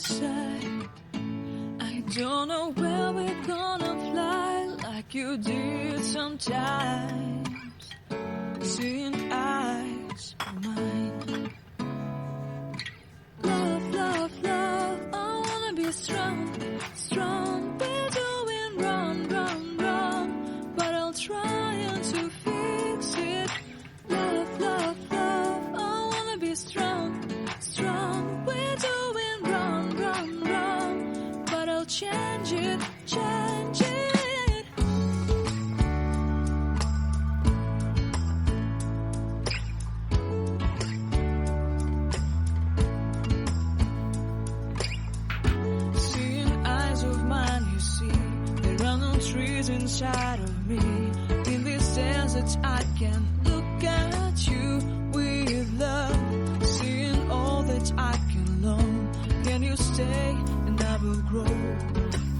inside. I don't know where we're gonna fly like you did sometimes. Seeing eyes of mine. Love, love, love, I wanna be strong, strong. We're doing wrong, wrong, wrong, but I'll try to fix it. Love, love, love, I wanna be strong, strong. We're doing wrong, wrong, wrong, but I'll change it, change it. Trees inside of me. In this desert I can look at you with love. Seeing all that I can learn. Can you stay and I will grow?